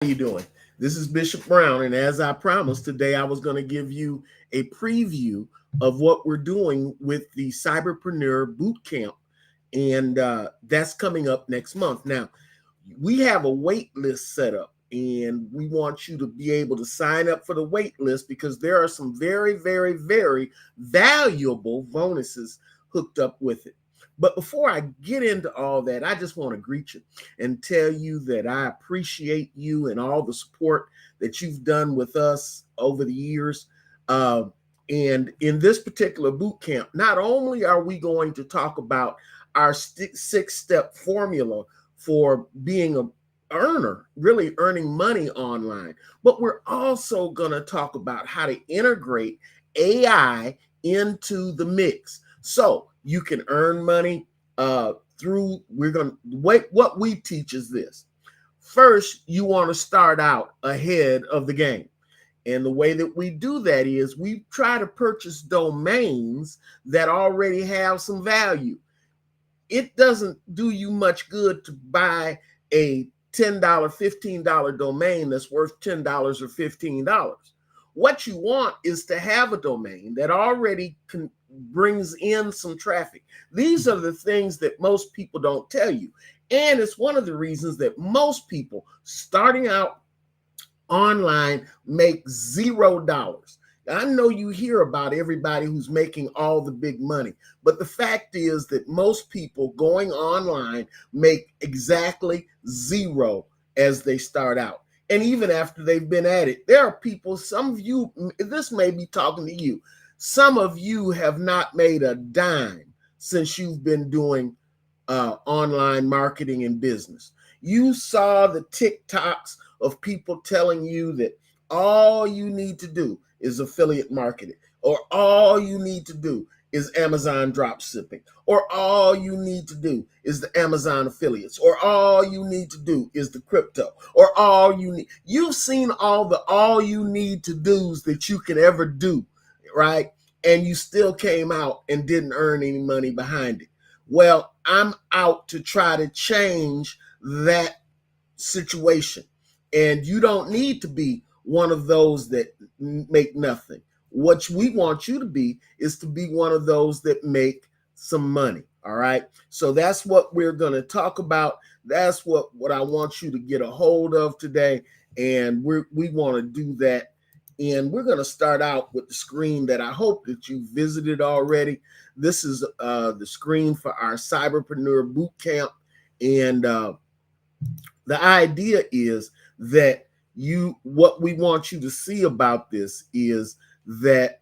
How you doing? This is Bishop Brown, and as I promised today, I was going to give you a preview of what we're doing with the Cyberprenuer Bootcamp, and that's coming up next month. Now, we have a wait list set up, and we want you to be able to sign up for the wait list because there are some very, very, very valuable bonuses hooked up with it. But before I get into all that, I just want to greet you and tell you that I appreciate you and all the support that you've done with us over the years. Uh, and in this particular boot camp, not only are we going to talk about our six-step formula for being a earner, really earning money online, but we're also going to talk about how to integrate AI into the mix. So you can earn money we're going to wait. What we teach is this. First, you want to start out ahead of the game. And the way that we do that is we try to purchase domains that already have some value. It doesn't do you much good to buy a $10, $15 domain that's worth $10 or $15. What you want is to have a domain that already brings in some traffic. These are the things that most people don't tell you. And it's one of the reasons that most people starting out online make $0. I know you hear about everybody who's making all the big money, but the fact is that most people going online make exactly zero as they start out. And even after they've been at it, there are people, some of you, this may be talking to you. Some of you have not made a dime since you've been doing online marketing and business. You saw the TikToks of people telling you that all you need to do is affiliate marketing, or all you need to do is Amazon drop shipping, or all you need to do is the Amazon affiliates, or all you need to do is the crypto, or you've seen all you need to do's that you can ever do, right? And you still came out and didn't earn any money behind it. Well, I'm out to try to change that situation. And you don't need to be one of those that make nothing. What we want you to be is to be one of those that make some money. All right. So that's what we're going to talk about. That's what I want you to get a hold of today. And we want to do that. And we're going to start out with the screen that I hope that you visited already. This is the screen for our Cyberprenuer Bootcamp. And the idea is that what we want you to see about this is that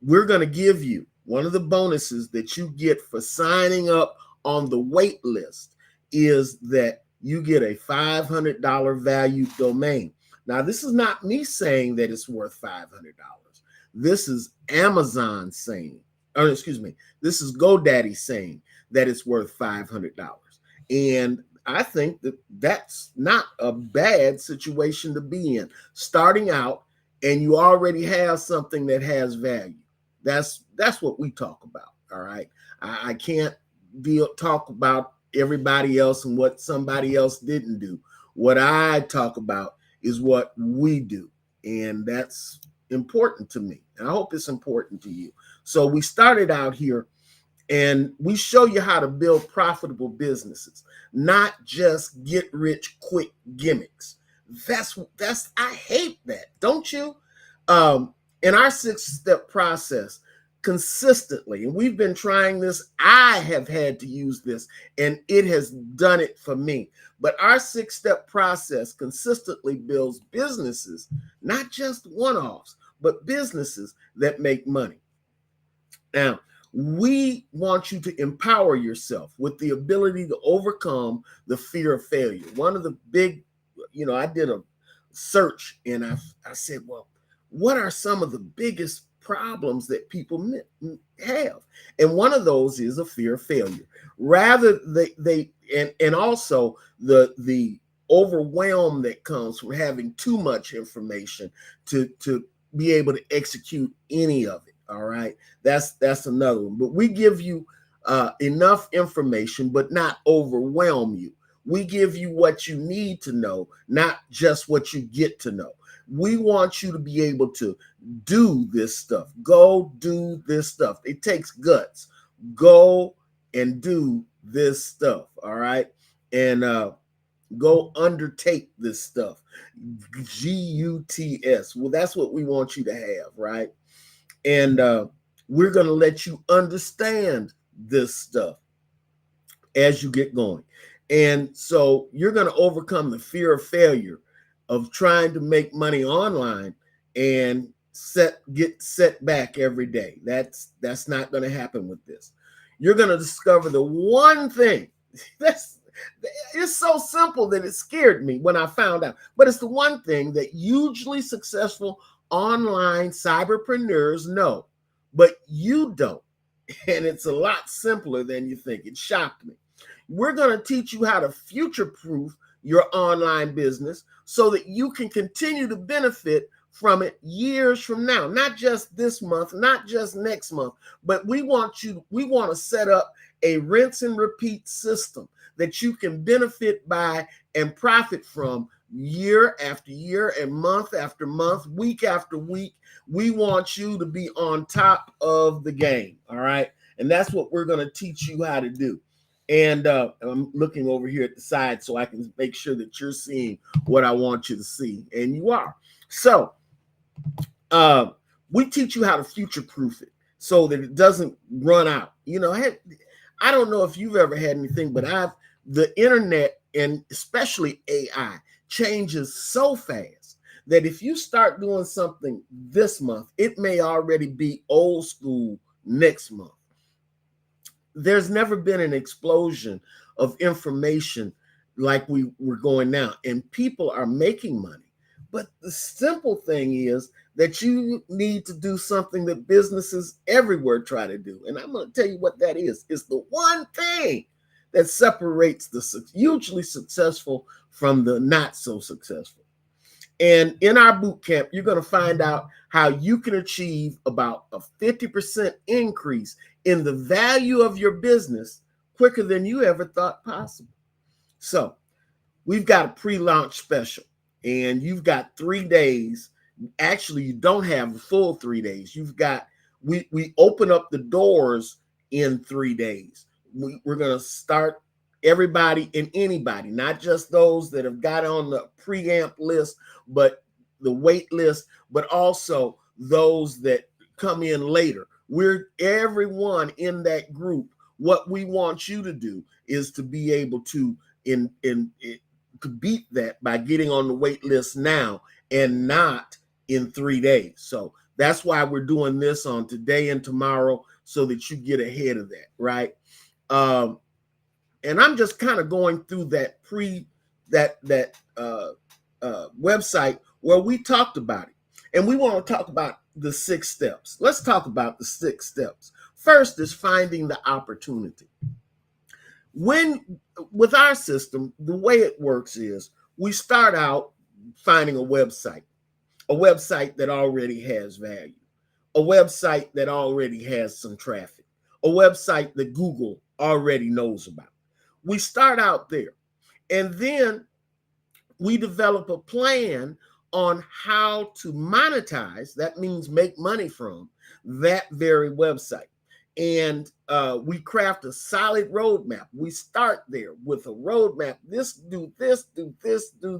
we're going to give you one of the bonuses that you get for signing up on the wait list is that you get a $500 value domain. Now, this is not me saying that it's worth $500. This is Amazon saying, or excuse me, this is GoDaddy saying that it's worth $500. And I think that that's not a bad situation to be in. Starting out and you already have something that has value. That's what we talk about. All right. I can't talk about everybody else and what somebody else didn't do. What I talk about is what we do. And that's important to me. And I hope it's important to you. So we started out here and we show you how to build profitable businesses, not just get rich quick gimmicks. I hate that, don't you? In our 6-step process, consistently, and we've been trying this, I have had to use this, and it has done it for me. But our 6-step process consistently builds businesses, not just one-offs, but businesses that make money. Now, we want you to empower yourself with the ability to overcome the fear of failure. One of the big, I did a search and I said, well, what are some of the biggest problems that people have? And one of those is a fear of failure. Rather, and also the overwhelm that comes from having too much information to be able to execute any of it. All right, that's another one. But we give you enough information, but not overwhelm you. We give you what you need to know, not just what you get to know. We want you to be able to do this stuff. Go do this stuff. It takes guts. Go and do this stuff. All right. And go undertake this stuff. GUTS. Well, that's what we want you to have, right? And we're going to let you understand this stuff as you get going. And so you're going to overcome the fear of failure of trying to make money online and get set back every day. That's not going to happen with this. You're going to discover the one thing it's so simple that it scared me when I found out, but it's the one thing that hugely successful online cyberpreneurs know, but you don't. And it's a lot simpler than you think. It shocked me. We're going to teach you how to future-proof your online business so that you can continue to benefit from it years from now, not just this month, not just next month, but we want to set up a rinse and repeat system that you can benefit by and profit from year after year and month after month, week after week. We want you to be on top of the game. All right. And that's what we're going to teach you how to do. And I'm looking over here at the side so I can make sure that you're seeing what I want you to see. And you are. So we teach you how to future-proof it so that it doesn't run out. You know, I don't know if you've ever had anything, but the internet and especially AI changes so fast that if you start doing something this month, it may already be old school next month. There's never been an explosion of information like we're going now, and people are making money. But the simple thing is that you need to do something that businesses everywhere try to do. And I'm going to tell you what that is. It's the one thing that separates the hugely successful from the not so successful. And in our boot camp, you're going to find out how you can achieve about a 50% increase in the value of your business quicker than you ever thought possible. So we've got a pre-launch special, and you've got 3 days. Actually, you don't have the full 3 days. We open up the doors in 3 days. We're going to start everybody and anybody, not just those that have got on the preamp list, but the wait list, but also those that come in later. We're everyone in that group. What we want you to do is to be able to to beat that by getting on the wait list now and not in 3 days. So that's why we're doing this on today and tomorrow so that you get ahead of that, right? And I'm just kind of going through that website where we talked about it. And we want to talk about the 6 steps. Let's talk about the 6 steps. First is finding the opportunity. With our system, the way it works is we start out finding a website that already has value, a website that already has some traffic, a website that Google already knows about. We start out there, and then we develop a plan on how to monetize, that means make money from that very website. And we craft a solid roadmap. We start there with a roadmap. Do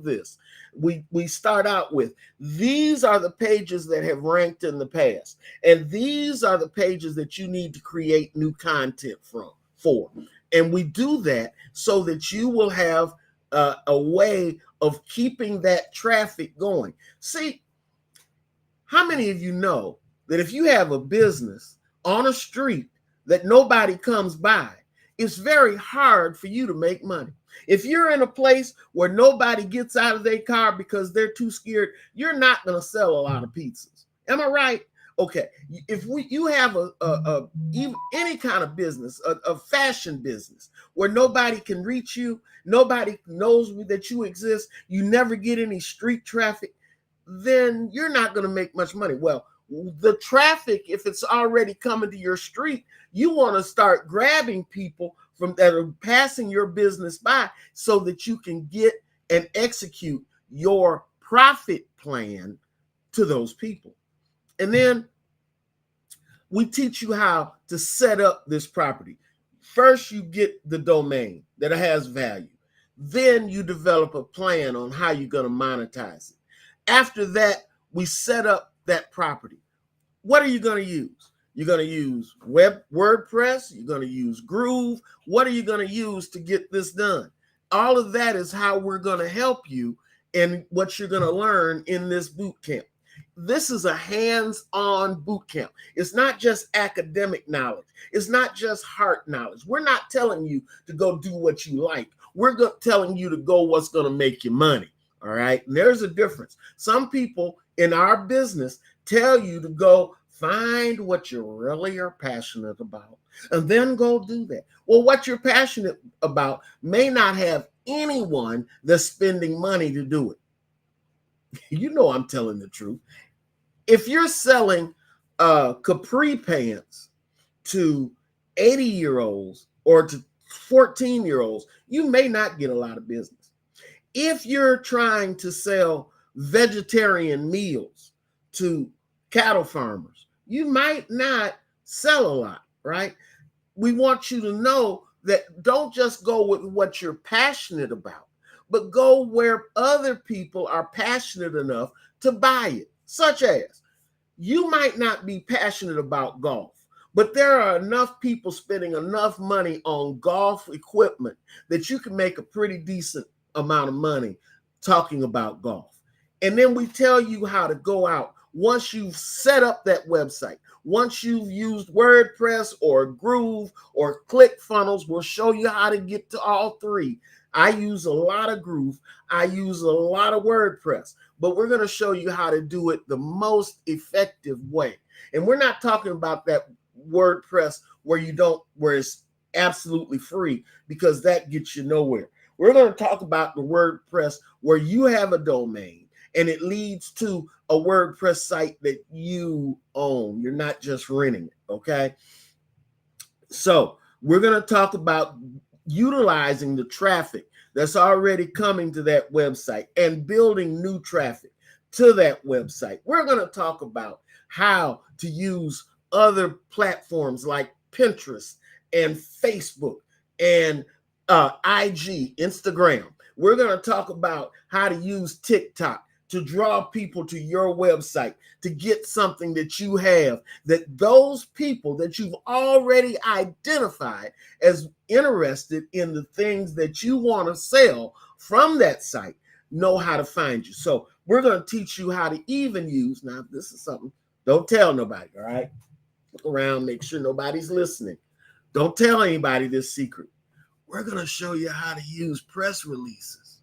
this. We start out with, these are the pages that have ranked in the past. And these are the pages that you need to create new content for. And we do that so that you will have a way of keeping that traffic going. See, how many of you know that if you have a business on a street that nobody comes by, it's very hard for you to make money? If you're in a place where nobody gets out of their car because they're too scared, you're not going to sell a lot of pizzas. Am I right? Okay. If you have even any kind of business, a fashion business where nobody can reach you, nobody knows that you exist, you never get any street traffic, then you're not going to make much money. Well, the traffic, if it's already coming to your street, you want to start grabbing people that are passing your business by so that you can get and execute your profit plan to those people. And then we teach you how to set up this property. First, you get the domain that has value. Then you develop a plan on how you're going to monetize it. After that, we set up that property. What are you going to use? You're going to use WordPress. You're going to use Groove. What are you going to use to get this done? All of that is how we're going to help you and what you're going to learn in this boot camp. This is a hands-on boot camp. It's not just academic knowledge. It's not just heart knowledge. We're not telling you to go do what you like. We're telling you to go what's going to make you money. All right. And there's a difference. Some people in our business tell you to go find what you really are passionate about and then go do that. Well, what you're passionate about may not have anyone that's spending money to do it. You know I'm telling the truth. If you're selling capri pants to 80-year-olds or to 14-year-olds, you may not get a lot of business. If you're trying to sell vegetarian meals to cattle farmers, you might not sell a lot, right? We want you to know that don't just go with what you're passionate about, but go where other people are passionate enough to buy it. Such as, you might not be passionate about golf, but there are enough people spending enough money on golf equipment that you can make a pretty decent amount of money talking about golf. And then we tell you how to go out once you've set up that website. Once you've used WordPress or Groove or ClickFunnels, we'll show you how to get to all three. I use a lot of Groove. I use a lot of WordPress, but we're going to show you how to do it the most effective way. And we're not talking about that WordPress where it's absolutely free, because that gets you nowhere. We're going to talk about the WordPress where you have a domain and it leads to a WordPress site that you own. You're not just renting it, okay? So we're going to talk about utilizing the traffic that's already coming to that website and building new traffic to that website. We're going to talk about how to use other platforms like Pinterest and Facebook and IG, Instagram. We're going to talk about how to use TikTok to draw people to your website, to get something that you have, that those people that you've already identified as interested in the things that you want to sell from that site know how to find you. So we're going to teach you how to even use, now this is something, don't tell nobody, all right? Look around, make sure nobody's listening. Don't tell anybody this secret. We're going to show you how to use press releases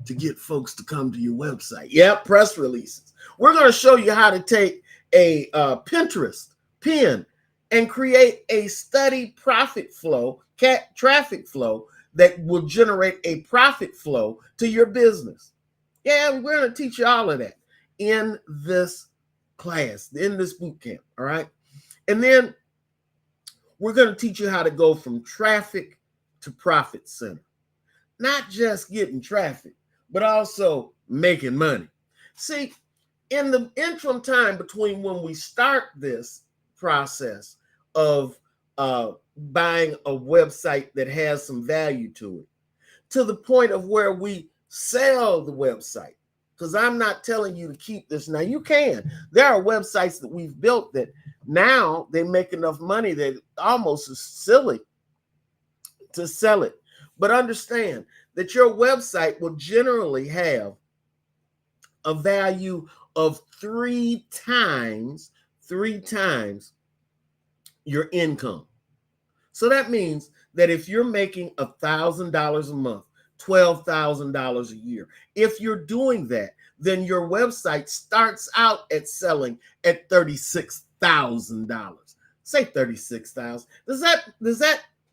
to get folks to come to your website. Yep, press releases. We're going to show you how to take a Pinterest pin and create a steady profit flow, traffic flow that will generate a profit flow to your business. Yeah, we're going to teach you all of that in this class, in this boot camp, all right? And then we're going to teach you how to go from traffic to profit center. Not just getting traffic, but also making money. See, in the interim time between when we start this process of buying a website that has some value to it, to the point of where we sell the website, because I'm not telling you to keep this. Now, you can. There are websites that we've built that now they make enough money that it almost is silly to sell it. But understand that your website will generally have a value of three times your income. So that means that if you're making $1,000 a month, $12,000 a year, if you're doing that, then your website starts out at selling at $36,000. Say $36,000.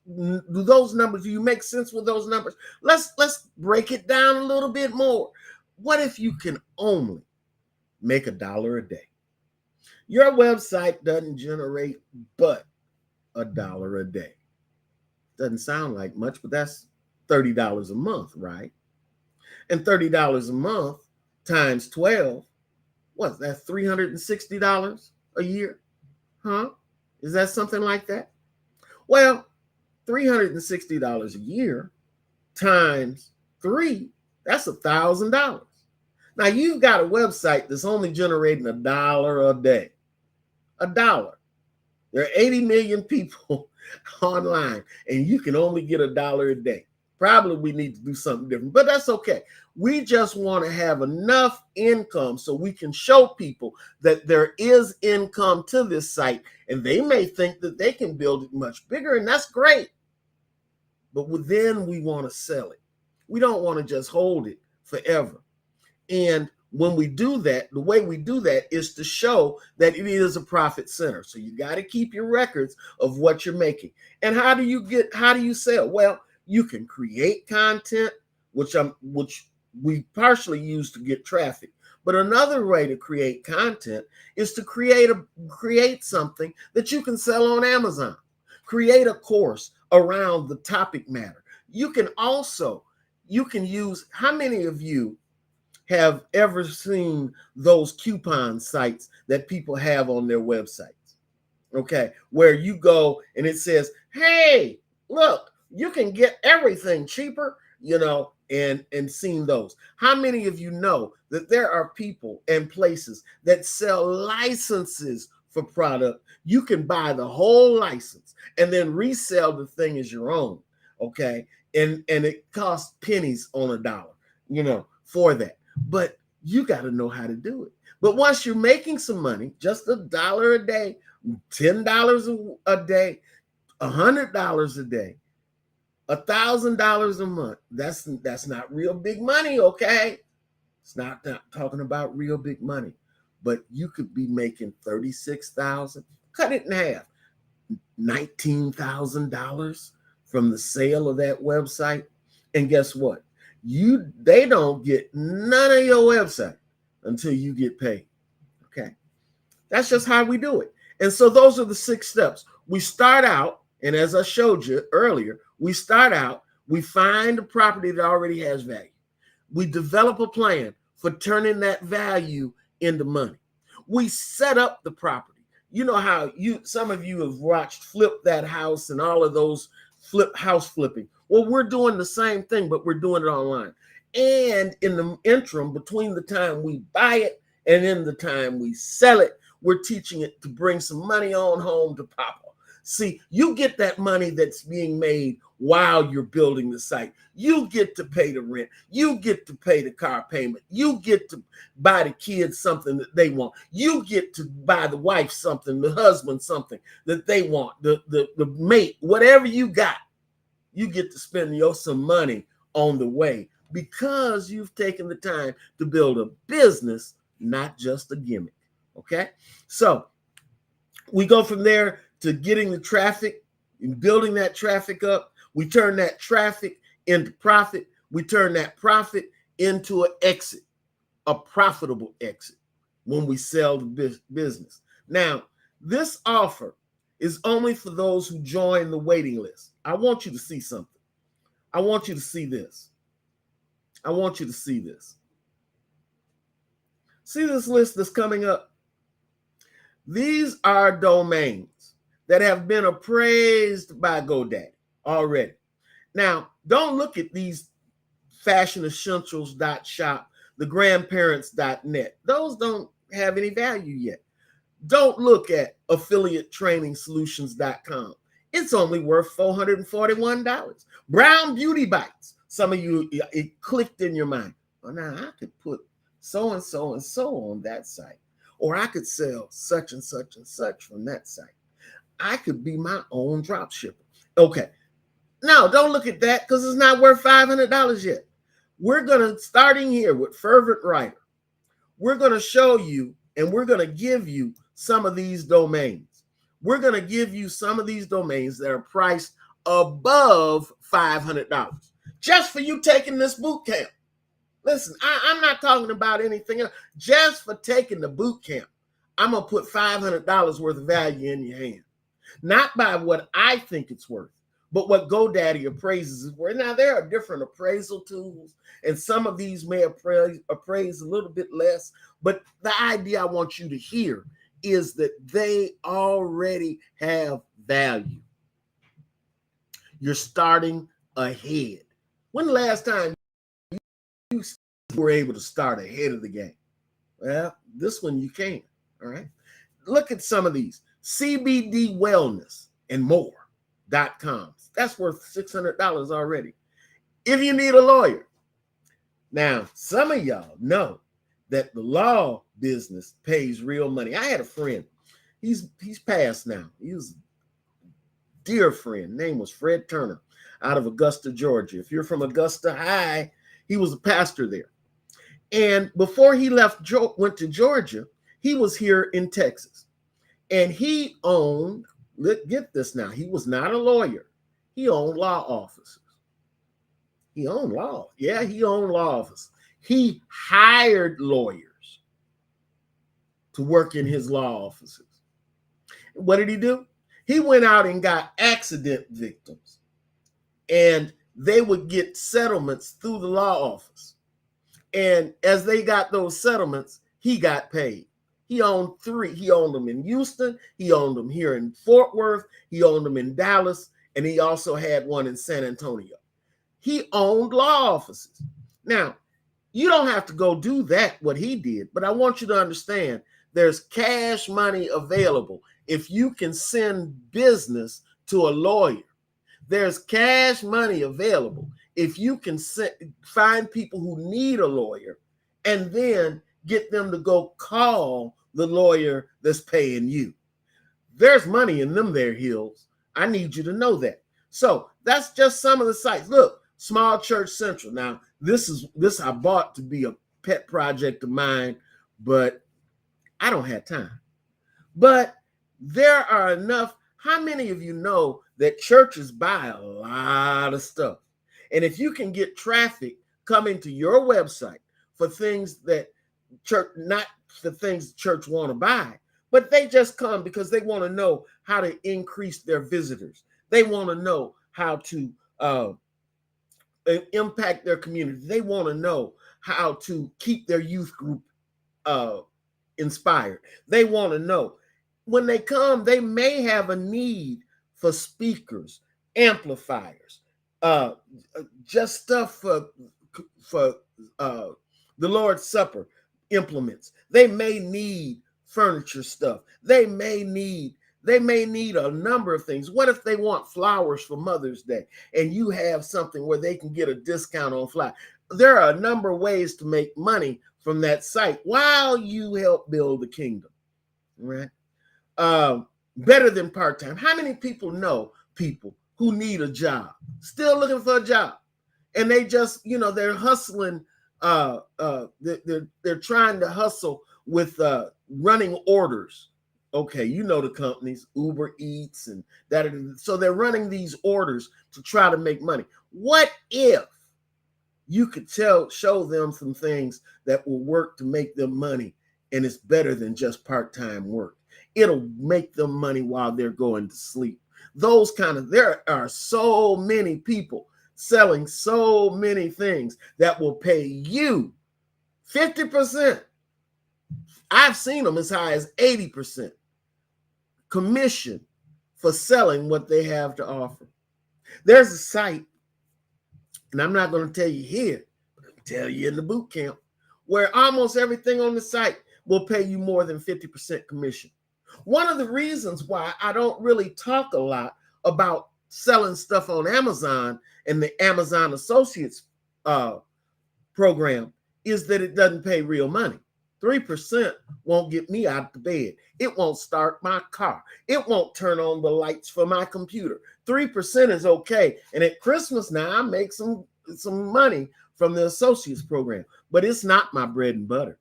Do those numbers, do you make sense with those numbers? Let's break it down a little bit more. What if you can only make $1 a day? Your website doesn't generate but $1 a day. Doesn't sound like much, but that's $30 a month, right? And $30 a month times 12, what's that, $360 a year? Huh? Is that something like that? Well, $360 a year times 3, that's $1,000. Now you've got a website that's only generating $1 a day. $1. There are 80 million people online, and you can only get $1 a day. Probably we need to do something different, but that's okay. We just want to have enough income so we can show people that there is income to this site, and they may think that they can build it much bigger, and that's great. But then we want to sell it. We don't want to just hold it forever. And when we do that, the way we do that is to show that it is a profit center. So you got to keep your records of what you're making. And how do you sell? Well, you can create content, which we partially use to get traffic. But another way to create content is to create something that you can sell on Amazon. Create a course around the topic matter. You can use, how many of you have ever seen those coupon sites that people have on their websites? Okay, where you go and it says, hey, look, you can get everything cheaper, and seen those. How many of you know that there are people and places that sell licenses for product? You can buy the whole license and then resell the thing as your own, okay? And it costs pennies on a dollar, for that. But you got to know how to do it. But once you're making some money, just $1 a day, $10 a day, $100 a day, $1,000 a month, that's not real big money, okay? It's not talking about real big money. But you could be making $36,000, cut it in half, $19,000 from the sale of that website. And guess what? They don't get none of your website until you get paid. Okay. That's just how we do it. And so those are the 6 steps. We start out, and as I showed you earlier, we find a property that already has value. We develop a plan for turning that value into money. We set up the property. You know how some of you have watched Flip That House and all of those house flipping. Well, we're doing the same thing, but we're doing it online. And in the interim, between the time we buy it and in the time we sell it, we're teaching it to bring some money on home to Papa. See, you get that money that's being made while you're building the site. You get to pay the rent. You get to pay the car payment. You get to buy the kids something that they want. You get to buy the wife something, the husband something that they want, the mate, whatever you got. You get to spend some money on the way because you've taken the time to build a business, not just a gimmick. Okay? So we go from there to getting the traffic and building that traffic up. We turn that traffic into profit. We turn that profit into an exit, a profitable exit when we sell the business. Now, this offer is only for those who join the waiting list. I want you to see something. I want you to see this. I want you to see this. See this list that's coming up? These are domains that have been appraised by GoDaddy already. Now, don't look at these fashionessentials.shop, the grandparents.net. Those don't have any value yet. Don't look at affiliatetrainingsolutions.com. It's only worth $441. Brown Beauty Bites. Some of you, it clicked in your mind. Well, now I could put so and so and so on that site, or I could sell such and such and such from that site. I could be my own drop shipper. Okay. No, don't look at that because it's not worth $500 yet. We're starting here with Fervent Writer. We're going to show you and we're going to give you some of these domains. We're going to give you some of these domains that are priced above $500 just for you taking this boot camp. Listen, I'm not talking about anything else. Just for taking the boot camp, I'm going to put $500 worth of value in your hand. Not by what I think it's worth, But what GoDaddy appraises is where now there are different appraisal tools, and some of these may appraise a little bit less. But the idea I want you to hear is that they already have value. You're starting ahead. When the last time you were able to start ahead of the game? Well, this one you can. All right. Look at some of these. CBD Wellness and more.com. That's worth $600 already. If you need a lawyer. Now, some of y'all know that the law business pays real money. I had a friend. He's passed now. He was a dear friend. Name was Fred Turner out of Augusta, Georgia. If you're from Augusta High, he was a pastor there. And before he went to Georgia, he was here in Texas. And he owned, get this now, he was not a lawyer. He owned law offices. He owned law. Yeah, he owned law offices. He hired lawyers to work in his law offices. What did he do? He went out and got accident victims, and they would get settlements through the law office. And as they got those settlements, he got paid. He owned 3. He owned them in Houston. He owned them here in Fort Worth. He owned them in Dallas. And he also had one in San Antonio. He owned law offices. Now, you don't have to go do that, what he did. But I want you to understand there's cash money available if you can send business to a lawyer. There's cash money available if you can find people who need a lawyer and then get them to go call the lawyer that's paying you. There's money in them there hills. I need you to know that. So that's just some of the sites. Look, Small Church Central. Now, this I bought to be a pet project of mine, but I don't have time. But there are enough. How many of you know that churches buy a lot of stuff? And if you can get traffic coming to your website for things that church, not the things church want to buy, but they just come because they want to know how to increase their visitors. They want to know how to impact their community. They want to know how to keep their youth group inspired. They want to know when they come, they may have a need for speakers, amplifiers, just stuff for the Lord's Supper implements. They may need furniture stuff. They may need a number of things. What if they want flowers for Mother's Day and you have something where they can get a discount on flowers? There are a number of ways to make money from that site while you help build the kingdom, right? Better than part-time. How many people know people who need a job, still looking for a job, and they just, they're hustling. They're trying to hustle with running orders. Okay, you know the companies, Uber Eats and that. So they're running these orders to try to make money. What if you could show them some things that will work to make them money, and it's better than just part-time work? It'll make them money while they're going to sleep. There are so many people selling so many things that will pay you 50%. I've seen them as high as 80% commission for selling what they have to offer. There's a site, and I'm not going to tell you here, but I'll tell you in the boot camp, where almost everything on the site will pay you more than 50% commission. One of the reasons why I don't really talk a lot about selling stuff on Amazon and the Amazon Associates program is that it doesn't pay real money. 3% won't get me out of bed. It won't start my car. It won't turn on the lights for my computer. 3% is okay. And at Christmas now, I make some money from the Associates program, but it's not my bread and butter.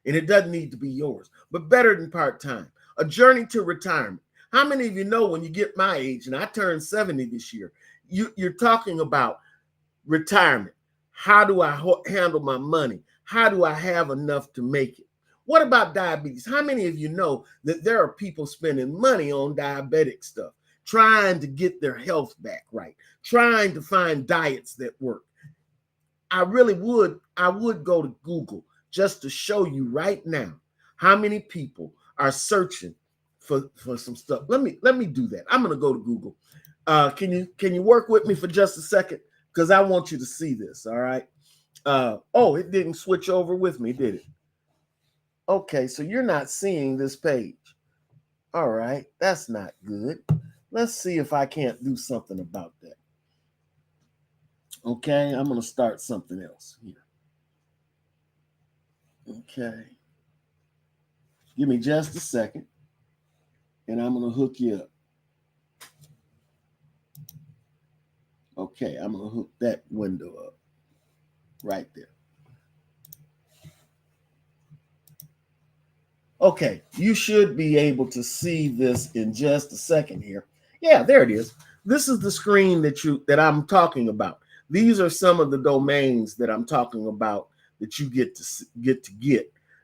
And it doesn't need to be yours, but better than part-time. A journey to retirement. How many of you know when you get my age, and I turned 70 this year, you're talking about retirement. How do I handle my money? How do I have enough to make it? What about diabetes? How many of you know that there are people spending money on diabetic stuff? trying to get their health back right, trying to find diets that work. I would go to Google just to show you right now how many people are searching for some stuff. Let me do that. I'm going to go to Google. Can you work with me for just a second? Because I want you to see this. All right. Oh, it didn't switch over with me, did it? Okay, so you're not seeing this page. All right, that's not good. Let's see if I can't do something about that. Okay, I'm going to start something else here. Okay. Give me just a second, and I'm going to hook you up. Okay, I'm going to hook that window up right there. Okay, you should be able to see this in just a second here. Yeah, there it is. This is the screen that I'm talking about. These are some of the domains that I'm talking about that you get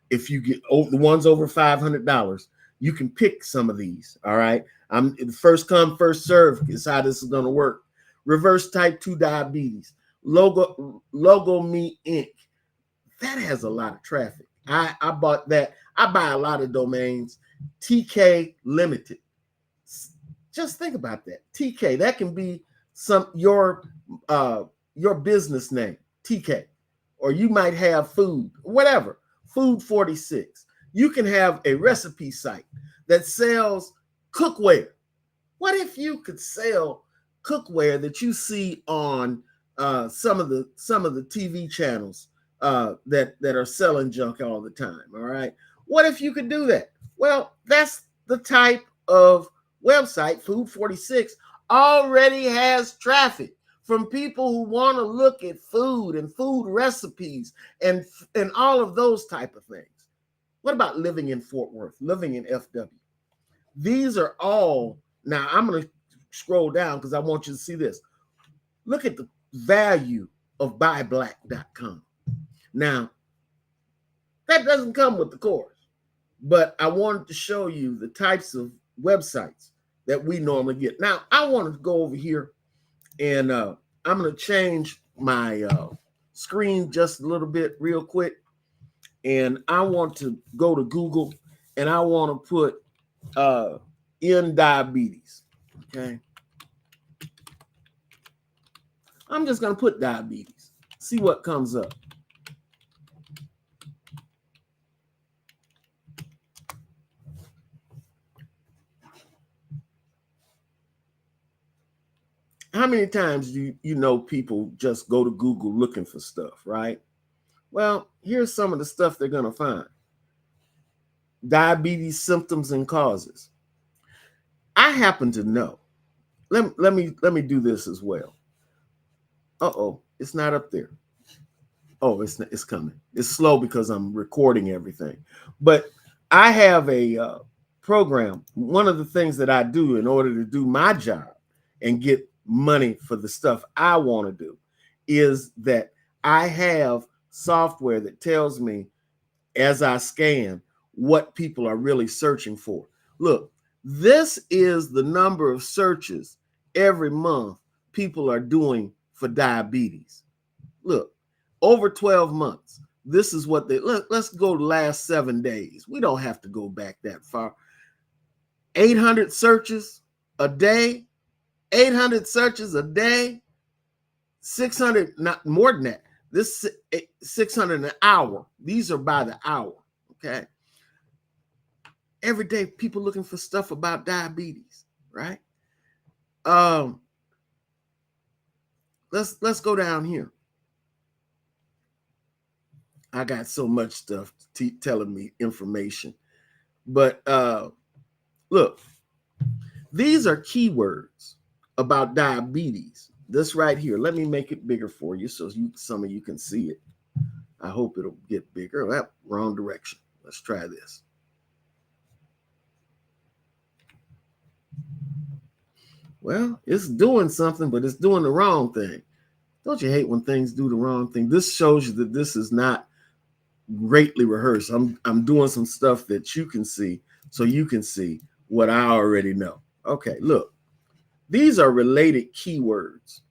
if you get the ones over $500. You can pick some of these. All right, I'm first come first serve is how this is going to work. Reverse type 2 diabetes. Logo Me Inc. That has a lot of traffic. I bought that. I buy a lot of domains. TK Limited. Just think about that. TK. That can be your business name. TK. Or you might have food, whatever. Food 46. You can have a recipe site that sells cookware. What if you could sell cookware that you see on some of the TV channels that are selling junk all the time? All right. What if you could do that? Well, that's the type of website. Food 46 already has traffic from people who want to look at food and food recipes and all of those type of things. What about living in Fort Worth, living in FW? These are all, now I'm going to scroll down because I want you to see this. Look at the value of buyblack.com. Now, that doesn't come with the course, but I wanted to show you the types of websites that we normally get. Now, I want to go over here and I'm going to change my screen just a little bit real quick. And I want to go to Google and I want to put in diabetes. Okay. I'm just going to put diabetes, see what comes up. How many times do you know people just go to Google looking for stuff, right? Well, here's some of the stuff they're going to find. Diabetes symptoms and causes. I happen to know. Let me do this as well. Uh-oh, it's not up there. Oh, it's coming. It's slow because I'm recording everything. But I have a program. One of the things that I do in order to do my job and get money for the stuff I want to do is that I have software that tells me as I scan what people are really searching for. Look, this is the number of searches every month people are doing for diabetes. Look, over 12 months. This is what let's go the last 7 days. We don't have to go back that far. 800 searches a day. 800 searches a day, 600, not more than that. This 600 an hour. These are by the hour. Okay. Every day, people looking for stuff about diabetes, right? Let's go down here. I got so much stuff telling me information, but look, these are keywords about diabetes. This right here, let me make it bigger for you so some of you can see it. I hope it'll get bigger. Well, wrong direction. Let's try this. Well, it's doing something, but it's doing the wrong thing. Don't you hate when things do the wrong thing? This shows you that this is not greatly rehearsed. I'm doing some stuff that you can see so you can see what I already know. Okay, look. These are related keywords.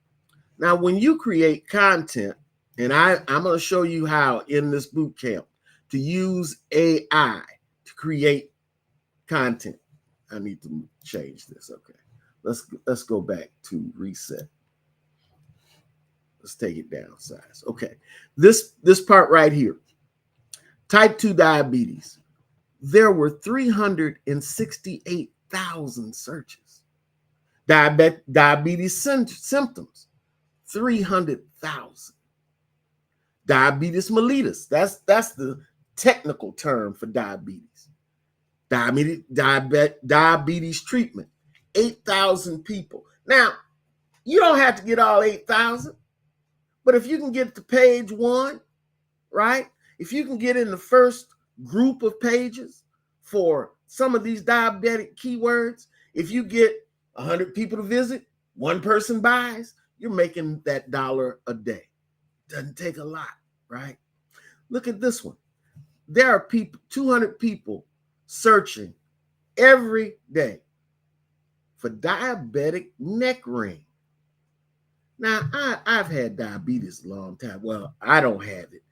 Now, when you create content, and I'm going to show you how in this boot camp to use AI to create content. I need to change this. Okay. Let's go back to reset. Let's take it down size. Okay. This part right here. Type 2 diabetes. There were 368,000 searches. Diabetes symptoms. 300,000. Diabetes mellitus. That's the technical term for diabetes. Diabetes treatment. 8,000 people. Now, you don't have to get all 8,000, but if you can get to page 1, right? If you can get in the first group of pages for some of these diabetic keywords, if you get 100 people to visit, 1 person buys, you're making that $1 a day. Doesn't take a lot, right? Look at this one. There are 200 people searching every day for diabetic neck ring. Now, I've had diabetes a long time. Well, I don't have it.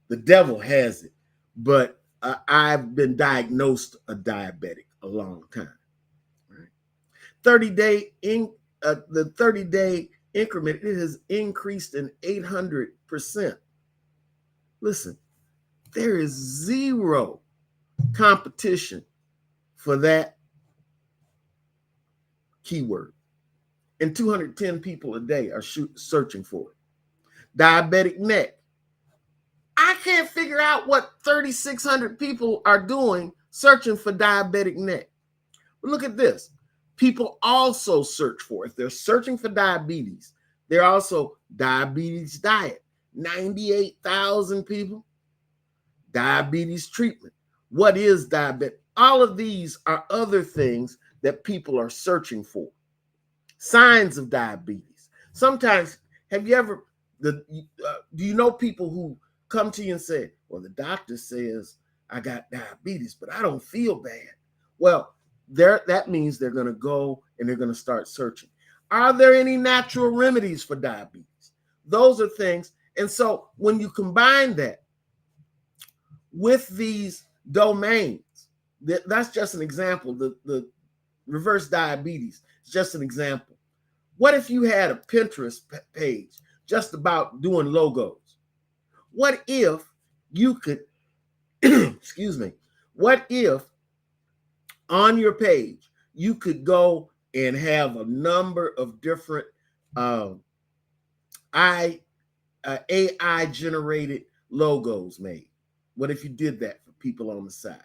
The devil has it. But I've been diagnosed a diabetic a long time. Right? 30-day the 30-day increment, it has increased in 800%. Listen, there is zero competition for that keyword. And 210 people a day are searching for it. Diabetic neck. I can't figure out what 3,600 people are doing searching for diabetic neck. But look at this. People also search for, if they're searching for diabetes, they're also diabetes diet. 98,000 people. Diabetes treatment. What is diabetes? All of these are other things that people are searching for. Signs of diabetes. Sometimes, have you ever, do you know people who come to you and say, well, the doctor says I got diabetes, but I don't feel bad. Well, that means they're going to go and they're going to start searching. Are there any natural remedies for diabetes? Those are things. And so when you combine that with these domains, that's just an example. The reverse diabetes is just an example. What if you had a Pinterest page just about doing logos? What if you could, excuse me, what if on your page you could go and have a number of different AI generated logos made? What if you did that for people on the side?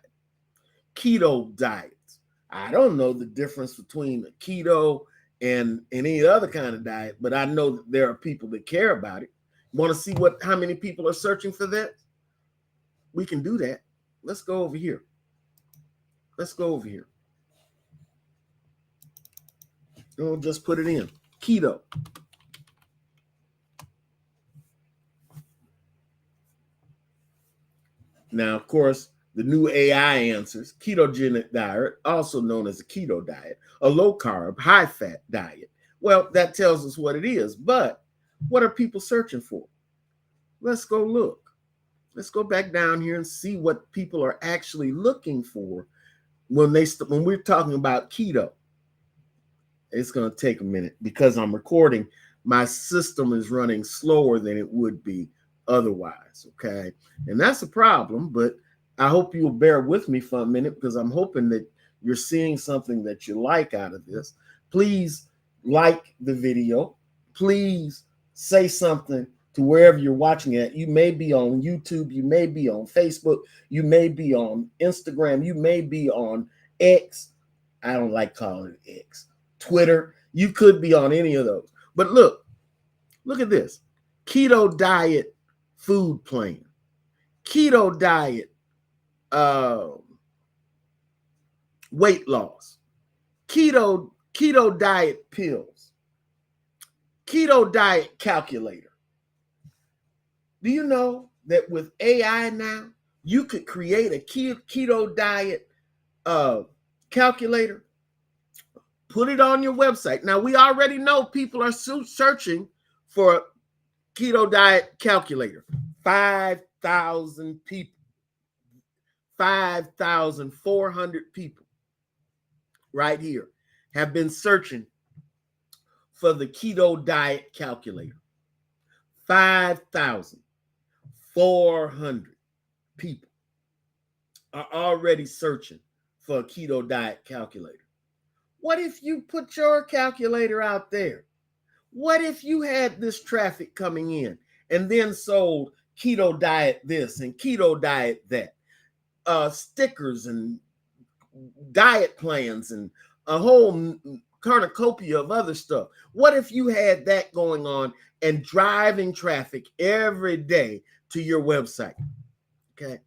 Keto diets. I don't know the difference between a keto and any other kind of diet, but I know that there are people that care about it. Want to see how many people are searching for that? We can do that. Let's go over here. Let's go over here. And we'll just put it in. Keto. Now, of course, the new AI answers, ketogenic diet, also known as a keto diet, a low-carb, high-fat diet. Well, that tells us what it is, but what are people searching for? Let's go look. Let's go back down here and see what people are actually looking for when we're talking about keto. It's going to take a minute because I'm recording. My system is running slower than it would be otherwise, okay? And that's a problem, but I hope you'll bear with me for a minute because I'm hoping that you're seeing something that you like out of this. Please like the video. Please say something to wherever you're watching it. You may be on YouTube. You may be on Facebook. You may be on Instagram. You may be on X. I don't like calling it X. Twitter. You could be on any of those. But look at this. Keto diet food plan. Keto diet weight loss. Keto diet pills. Keto diet calculator. Do you know that with AI now, you could create a keto diet calculator Put it on your website. Now, we already know people are searching for keto diet calculator. 5,000 people. 5,400 people right here have been searching for the keto diet calculator. 5,400 people are already searching for a keto diet calculator. What if you put your calculator out there? What if you had this traffic coming in and then sold keto diet this and keto diet that? Stickers and diet plans and a whole cornucopia of other stuff. What if you had that going on and driving traffic every day to your website? Okay.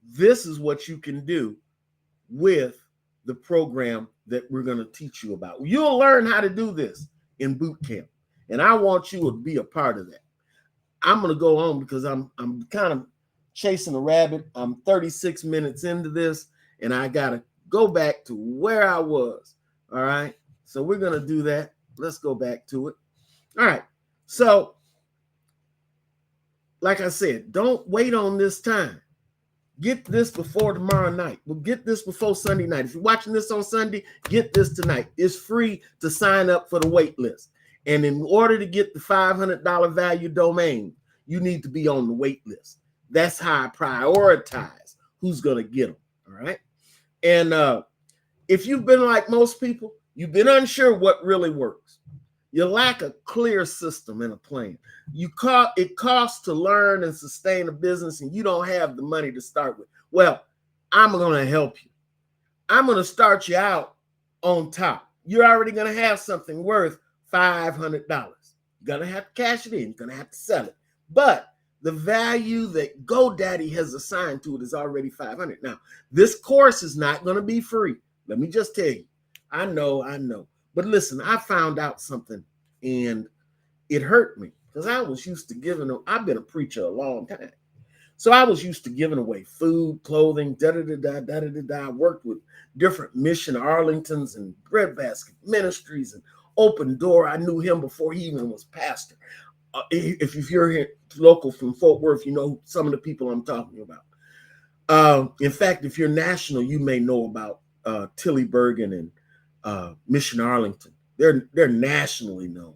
This is what you can do with the program that we're going to teach you about. You'll learn how to do this in boot camp, and I want you to be a part of that. I'm going to go on because I'm kind of chasing a rabbit. I'm 36 minutes into this, and I got to go back to where I was. All right. So we're going to do that. Let's go back to it. All right. So, like I said, don't wait on this time. Get this before tomorrow night. We'll get this before Sunday night. If you're watching this on Sunday, get this tonight. It's free to sign up for the wait list. And in order to get the $500 value domain, you need to be on the wait list. That's how I prioritize who's going to get them. All right. And if you've been like most people, you've been unsure what really works. You lack a clear system and a plan. It costs to learn and sustain a business, and you don't have the money to start with. Well, I'm going to help you. I'm going to start you out on top. You're already going to have something worth $500. You're going to have to cash it in. You're going to have to sell it. But the value that GoDaddy has assigned to it is already $500. Now, this course is not going to be free. Let me just tell you. I know. But listen, I found out something, and it hurt me because I was used to giving. I've been a preacher a long time, so I was used to giving away food, clothing, I worked with different Mission Arlingtons and Breadbasket Ministries and Open Door. I knew him before he even was pastor. If you're here local from Fort Worth, you know some of the people I'm talking about. In fact, if you're national, you may know about Tilly Bergen and Mission Arlington. They're nationally known.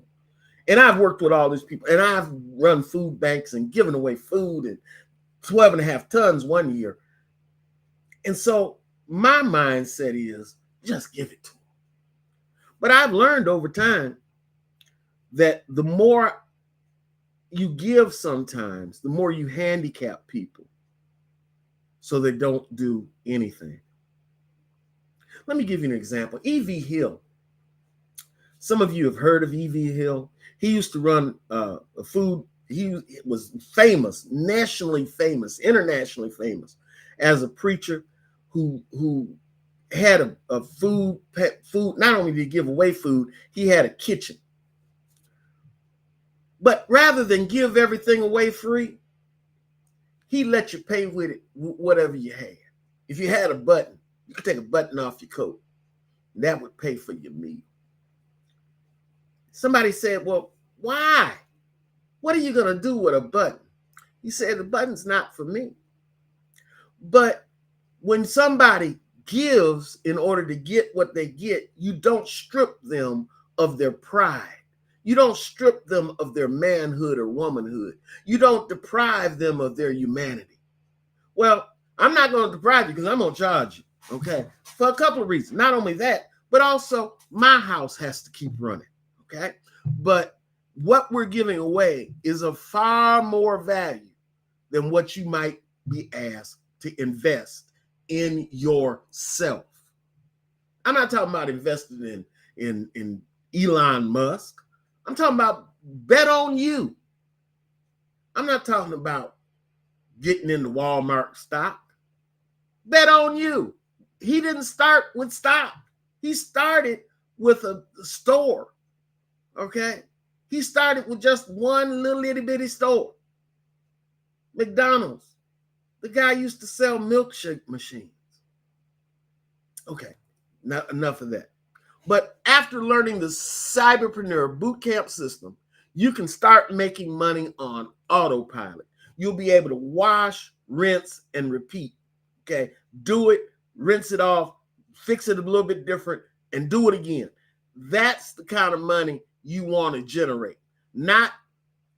And I've worked with all these people, and I've run food banks and given away food and 12.5 tons one year. And so my mindset is just give it to them. But I've learned over time that the more you give sometimes, the more you handicap people so they don't do anything. Let me give you an example. E.V. Hill. Some of you have heard of E.V. Hill. He used to run a food. He was famous, nationally famous, internationally famous as a preacher who had a food. Not only did he give away food, he had a kitchen. But rather than give everything away free, he let you pay with it whatever you had. If you had a button, you could take a button off your coat. That would pay for your meal. Somebody said, well, why? What are you going to do with a button? He said, the button's not for me. But when somebody gives in order to get what they get, you don't strip them of their pride. You don't strip them of their manhood or womanhood. You don't deprive them of their humanity. Well, I'm not going to deprive you because I'm going to charge you. Okay, for a couple of reasons. Not only that, but also my house has to keep running. Okay, but what we're giving away is of far more value than what you might be asked to invest in yourself. I'm not talking about investing in Elon Musk. I'm talking about bet on you. I'm not talking about getting into Walmart stock. Bet on you. He didn't start with stock. He started with a store. Okay? He started with just one little itty bitty store. McDonald's. The guy used to sell milkshake machines. Okay, enough of that. But after learning the Cyberpreneur Bootcamp system, you can start making money on autopilot. You'll be able to wash, rinse, and repeat. Okay, do it, rinse it off, fix it a little bit different, and do it again. That's the kind of money you want to generate. Not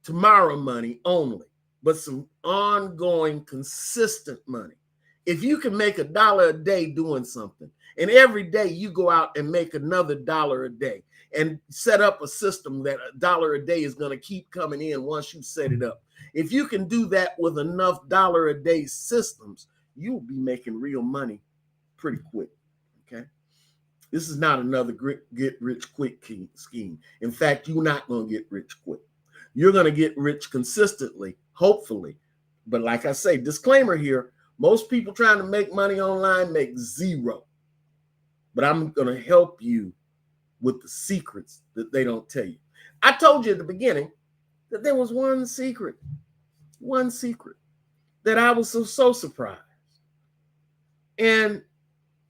tomorrow money only, but some ongoing, consistent money. If you can make $1 a day doing something, and every day you go out and make another $1 a day and set up a system that $1 a day is going to keep coming in once you set it up. If you can do that with enough $1 a day systems, you'll be making real money pretty quick. Okay. This is not another get rich quick scheme. In fact, you're not going to get rich quick. You're going to get rich consistently, hopefully. But like I say, disclaimer here, most people trying to make money online make zero. But I'm going to help you with the secrets that they don't tell you. I told you at the beginning that there was one secret that I was so surprised. And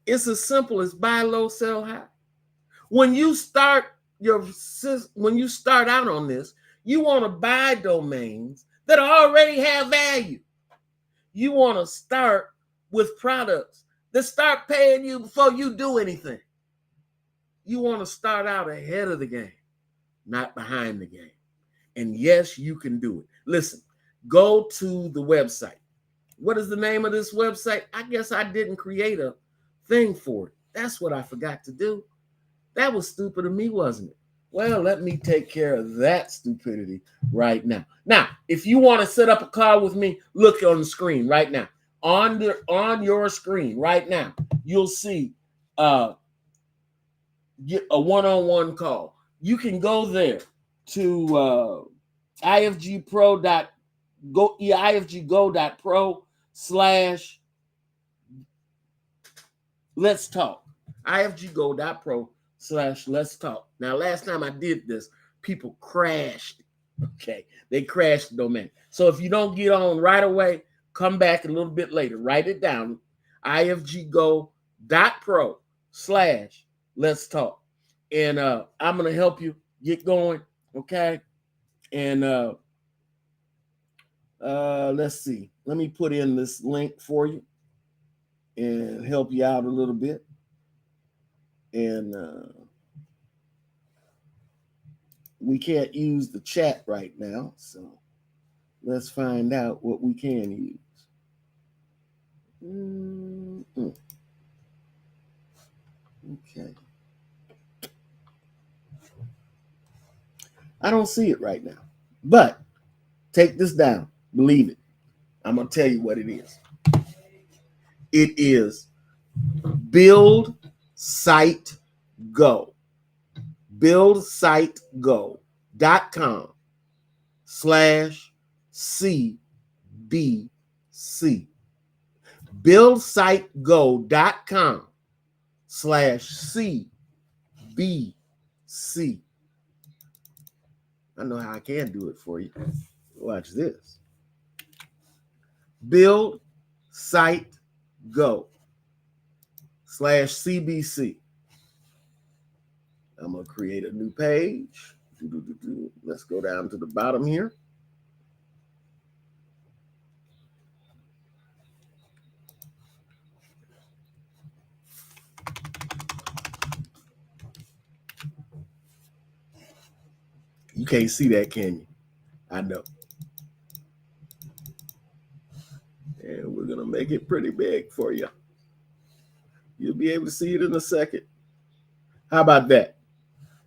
it's as simple as buy low, sell high. When you start out on this, you want to buy domains that already have value. You want to start with products that start paying you before you do anything. You want to start out ahead of the game, not behind the game. And yes, you can do it. Listen, go to the website. What is the name of this website? I guess I didn't create a thing for it. That's what I forgot to do. That was stupid of me, wasn't it? Well, let me take care of that stupidity right now. Now, if you want to set up a call with me, look on the screen right now. On your screen right now, you'll see get a one-on-one call. You can go there to ifggo.pro/let's talk. ifggo.pro/let's talk. Now, last time I did this, people crashed. Okay, they crashed the domain. So if you don't get on right away, come back a little bit later. Write it down. ifggo.pro/let's talk. And I'm going to help you get going. Okay. And let's see. Let me put in this link for you and help you out a little bit. And we can't use the chat right now. So let's find out what we can use. Okay. I don't see it right now, but take this down. Believe it. I'm going to tell you what it is. It is Build Site Go. BuildSiteGo.com/CBC. BuildSiteGo.com/CBC. I know how I can do it for you. Watch this. BuildSiteGo/CBC. I'm going to create a new page. Let's go down to the bottom here. You can't see that, can you? I know. And we're going to make it pretty big for you. You'll be able to see it in a second. How about that?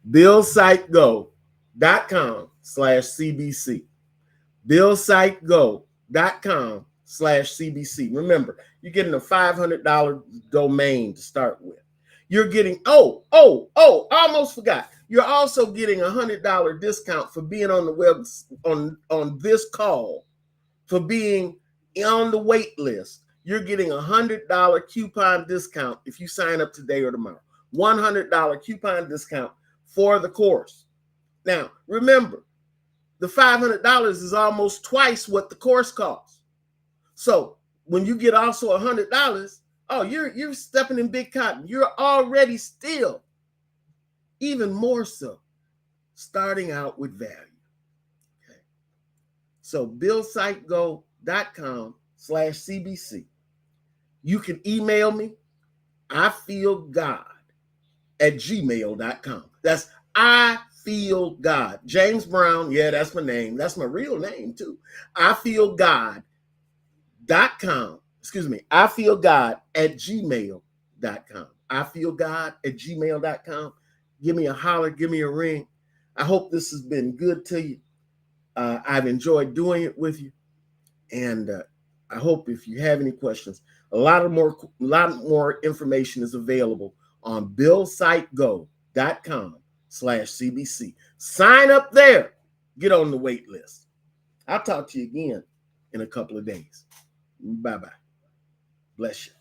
BuildSiteGo.com/CBC. BuildSiteGo.com/CBC. Remember, you're getting a $500 domain to start with. You're getting, I almost forgot. You're also getting a $100 discount for being on the web on this call, for being on the wait list. You're getting a $100 coupon discount if you sign up today or tomorrow. $100 coupon discount for the course. Now, remember, the $500 is almost twice what the course costs. So when you get also $100, you're stepping in big cotton. You're already still even more so, starting out with value. Okay. So buildsitego.com/CBC. You can email me, ifeelgod@gmail.com. That's I Feel God. James Brown, yeah, that's my name. That's my real name too. ifeelgod.com. ifeelgod@gmail.com. ifeelgod@gmail.com. Give me a holler, give me a ring. I hope this has been good to you. I've enjoyed doing it with you. And I hope if you have any questions, a lot more information is available on buildsitego.com/CBC. Sign up there. Get on the wait list. I'll talk to you again in a couple of days. Bye-bye. Bless you.